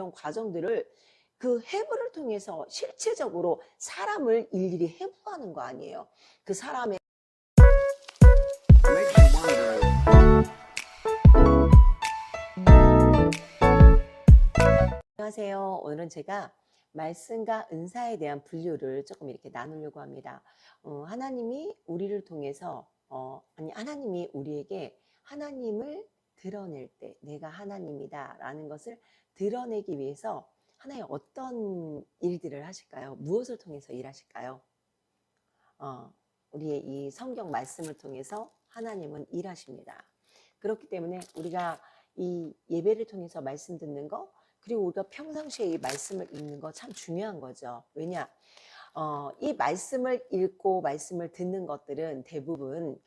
이런 과정들을 그 해부를 통해서 실체적으로 사람을 일일이 해부하는 거 아니에요. 그 사람의 안녕하세요. 오늘은 제가 말씀과 은사에 대한 분류를 조금 이렇게 나누려고 합니다. 하나님이 우리를 통해서 하나님이 우리에게 하나님을 드러낼 때 내가 하나님이다 라는 것을 드러내기 위해서 하나님 어떤 일들을 하실까요? 무엇을 통해서 일하실까요? 우리의 이 성경 말씀을 통해서 하나님은 일하십니다. 그렇기 때문에 우리가 이 예배를 통해서 말씀 듣는 거, 그리고 우리가 평상시에 이 말씀을 읽는 거 참 중요한 거죠. 왜냐? 이 말씀을 읽고 말씀을 듣는 것들은 대부분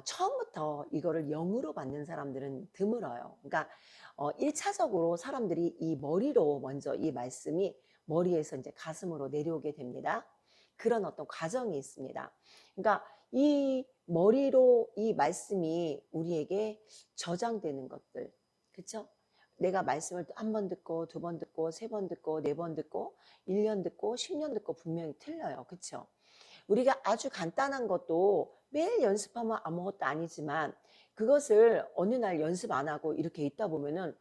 처음부터 이거를 영으로 받는 사람들은 드물어요. 그러니까 1차적으로 사람들이 이 머리로 먼저 이 말씀이 머리에서 이제 가슴으로 내려오게 됩니다. 그런 어떤 과정이 있습니다. 그러니까 이 머리로 이 말씀이 우리에게 저장되는 것들, 그렇죠? 내가 말씀을 한 번 듣고 두 번 듣고 세 번 듣고 네 번 듣고 1년 듣고 10년 듣고 분명히 틀려요. 그렇죠? 우리가 아주 간단한 것도 매일 연습하면 아무것도 아니지만 그것을 어느 날 연습 안 하고 이렇게 있다 보면은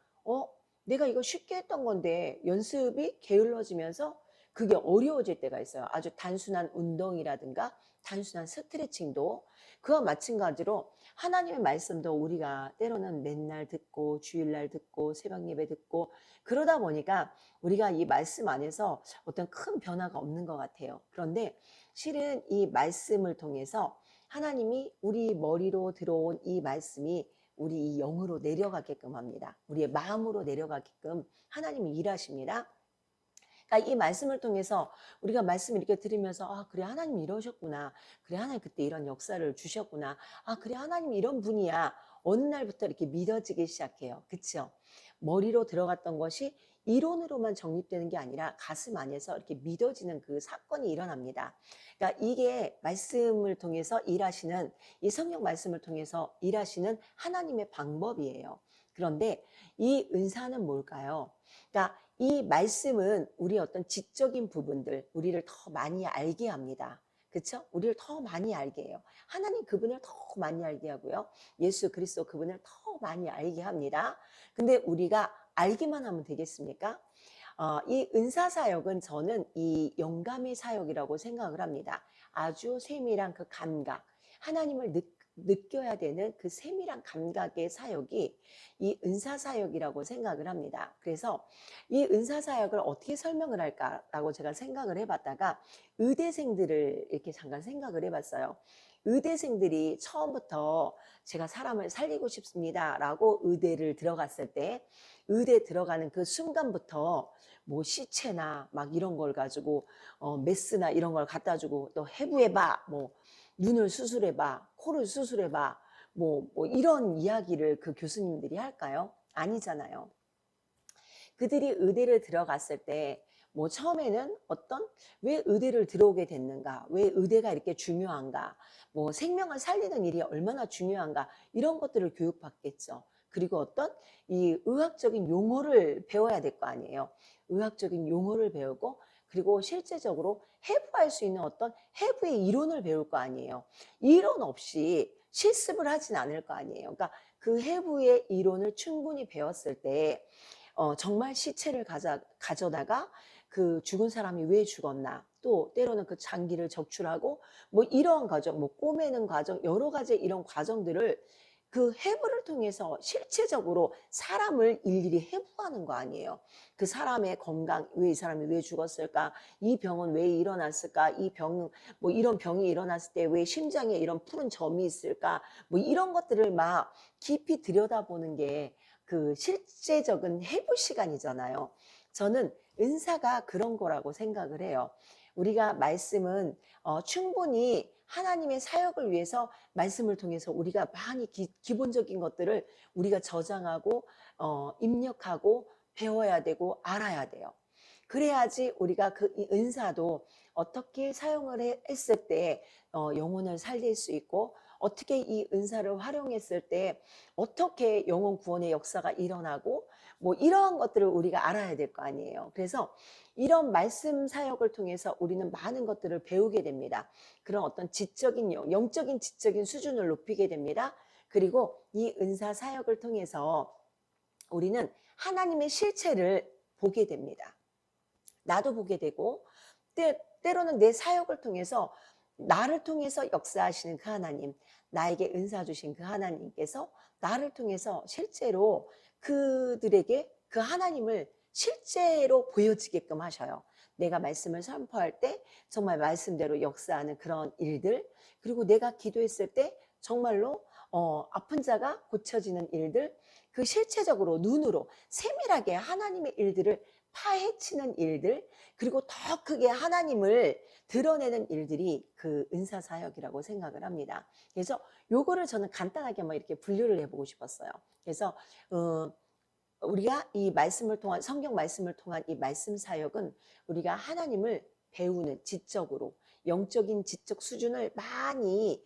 내가 이거 쉽게 했던 건데 연습이 게을러지면서 그게 어려워질 때가 있어요. 아주 단순한 운동이라든가 단순한 스트레칭도 그와 마찬가지로 하나님의 말씀도 우리가 때로는 맨날 듣고 주일날 듣고 새벽 예배 듣고 그러다 보니까 우리가 이 말씀 안에서 어떤 큰 변화가 없는 것 같아요. 그런데 실은 이 말씀을 통해서 하나님이 우리 머리로 들어온 이 말씀이 우리 이 영으로 내려가게끔 합니다. 우리의 마음으로 내려가게끔 하나님이 일하십니다. 그러니까 이 말씀을 통해서 우리가 말씀을 이렇게 들으면서 그래 하나님이 이러셨구나. 그래 하나님 그때 이런 역사를 주셨구나. 그래 하나님이 이런 분이야. 어느 날부터 이렇게 믿어지기 시작해요. 그렇죠? 머리로 들어갔던 것이 이론으로만 정립되는 게 아니라 가슴 안에서 이렇게 믿어지는 그 사건이 일어납니다. 그러니까 이게 말씀을 통해서 일하시는 이 성경 말씀을 통해서 일하시는 하나님의 방법이에요. 그런데 이 은사는 뭘까요? 그러니까 이 말씀은 우리의 어떤 지적인 부분들, 우리를 더 많이 알게 합니다. 그렇죠? 우리를 더 많이 알게 해요. 하나님 그분을 더 많이 알게 하고요. 예수 그리스도 그분을 더 많이 알게 합니다. 근데 우리가 알기만 하면 되겠습니까? 이 은사 사역은 저는 이 영감의 사역이라고 생각을 합니다. 아주 세밀한 그 감각, 하나님을 느껴야 되는 그 세밀한 감각의 사역이 이 은사 사역이라고 생각을 합니다. 그래서 이 은사 사역을 어떻게 설명을 할까라고 제가 생각을 해봤다가 의대생들을 이렇게 잠깐 생각을 해봤어요. 의대생들이 처음부터 제가 사람을 살리고 싶습니다라고 의대를 들어갔을 때 의대 들어가는 그 순간부터 뭐 시체나 막 이런 걸 가지고 메스나 이런 걸 갖다 주고 또 해부해봐 뭐 눈을 수술해봐 코를 수술해봐 뭐 이런 이야기를 그 교수님들이 할까요? 아니잖아요. 그들이 의대를 들어갔을 때 뭐 처음에는 왜 의대를 들어오게 됐는가, 왜 의대가 이렇게 중요한가, 뭐 생명을 살리는 일이 얼마나 중요한가 이런 것들을 교육받겠죠. 그리고 이 의학적인 용어를 배워야 될 거 아니에요. 의학적인 용어를 배우고 그리고 실제적으로 해부할 수 있는 해부의 이론을 배울 거 아니에요. 이론 없이 실습을 하진 않을 거 아니에요. 그러니까 그 해부의 이론을 충분히 배웠을 때 정말 시체를 가져다가 그 죽은 사람이 왜 죽었나, 또 때로는 그 장기를 적출하고 뭐 이러한 과정, 뭐 꼬매는 과정, 여러 가지 이런 과정들을 그 해부를 통해서 실체적으로 사람을 일일이 해부하는 거 아니에요. 그 사람의 건강, 왜 이 사람이 왜 죽었을까? 이 병은 왜 일어났을까? 뭐 이런 병이 일어났을 때 왜 심장에 이런 푸른 점이 있을까? 뭐 이런 것들을 막 깊이 들여다보는 게 그 실제적인 해부 시간이잖아요. 저는 은사가 그런 거라고 생각을 해요. 우리가 말씀은 충분히 하나님의 사역을 위해서 말씀을 통해서 우리가 많이 기본적인 것들을 우리가 저장하고 입력하고 배워야 되고 알아야 돼요. 그래야지 우리가 그 은사도 어떻게 사용을 했을 때 영혼을 살릴 수 있고 어떻게 이 은사를 활용했을 때 어떻게 영혼 구원의 역사가 일어나고 뭐 이러한 것들을 우리가 알아야 될 거 아니에요. 그래서 이런 말씀 사역을 통해서 우리는 많은 것들을 배우게 됩니다. 그런 어떤 지적인 영적인 지적인 수준을 높이게 됩니다. 그리고 이 은사 사역을 통해서 우리는 하나님의 실체를 보게 됩니다. 나도 보게 되고 때로는 내 사역을 통해서 나를 통해서 역사하시는 그 하나님, 나에게 은사 주신 그 하나님께서 나를 통해서 실제로 그들에게 그 하나님을 실제로 보여지게끔 하셔요. 내가 말씀을 선포할 때 정말 말씀대로 역사하는 그런 일들, 그리고 내가 기도했을 때 정말로 아픈 자가 고쳐지는 일들, 그 실체적으로 눈으로 세밀하게 하나님의 일들을 파헤치는 일들, 그리고 더 크게 하나님을 드러내는 일들이 그 은사 사역이라고 생각을 합니다. 그래서 요거를 저는 간단하게 이렇게 분류를 해보고 싶었어요. 그래서 우리가 이 말씀을 통한, 성경 말씀을 통한 이 말씀 사역은 우리가 하나님을 배우는, 지적으로 영적인 지적 수준을 많이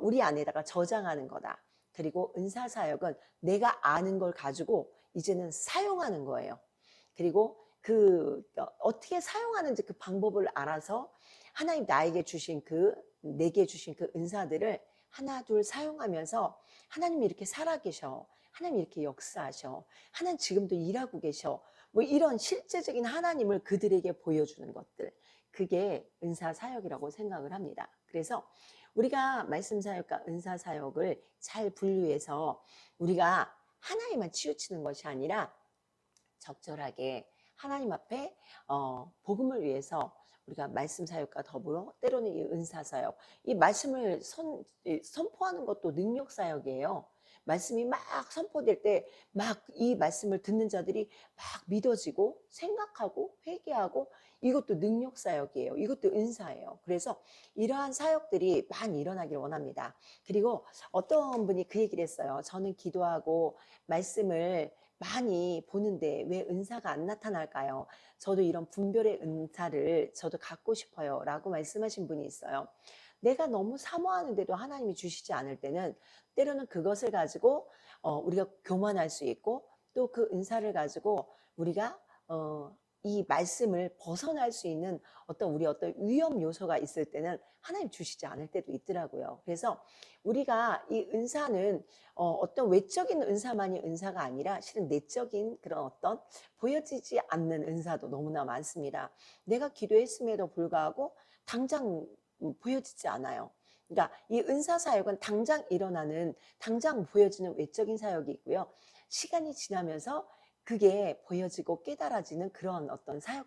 우리 안에다가 저장하는 거다. 그리고 은사 사역은 내가 아는 걸 가지고 이제는 사용하는 거예요. 그리고 어떻게 사용하는지 그 방법을 알아서 하나님 내게 주신 그 은사들을 하나 둘 사용하면서 하나님이 이렇게 살아계셔, 하나님이 이렇게 역사하셔, 하나님 지금도 일하고 계셔, 뭐 이런 실제적인 하나님을 그들에게 보여주는 것들, 그게 은사 사역이라고 생각을 합니다. 그래서 우리가 말씀 사역과 은사 사역을 잘 분류해서 우리가 하나에만 치우치는 것이 아니라 적절하게 하나님 앞에 복음을 위해서 우리가 말씀 사역과 더불어 때로는 이 은사 사역, 이 말씀을 선포하는 것도 능력 사역이에요. 말씀이 막 선포될 때 막 이 말씀을 듣는 자들이 막 믿어지고 생각하고 회개하고, 이것도 능력 사역이에요. 이것도 은사예요. 그래서 이러한 사역들이 많이 일어나길 원합니다. 그리고 어떤 분이 그 얘기를 했어요. 저는 기도하고 말씀을 많이 보는데 왜 은사가 안 나타날까요? 저도 이런 분별의 은사를 저도 갖고 싶어요 라고 말씀하신 분이 있어요. 내가 너무 사모하는데도 하나님이 주시지 않을 때는 때로는 그것을 가지고 우리가 교만할 수 있고, 또 그 은사를 가지고 우리가 이 말씀을 벗어날 수 있는 어떤 위험 요소가 있을 때는 하나님 주시지 않을 때도 있더라고요. 그래서 우리가 이 은사는 어떤 외적인 은사만이 은사가 아니라 실은 내적인 그런 어떤 보여지지 않는 은사도 너무나 많습니다. 내가 기도했음에도 불구하고 당장 보여지지 않아요. 그러니까 이 은사 사역은 당장 보여지는 외적인 사역이 있고요. 시간이 지나면서 그게 보여지고 깨달아지는 그런 어떤 사역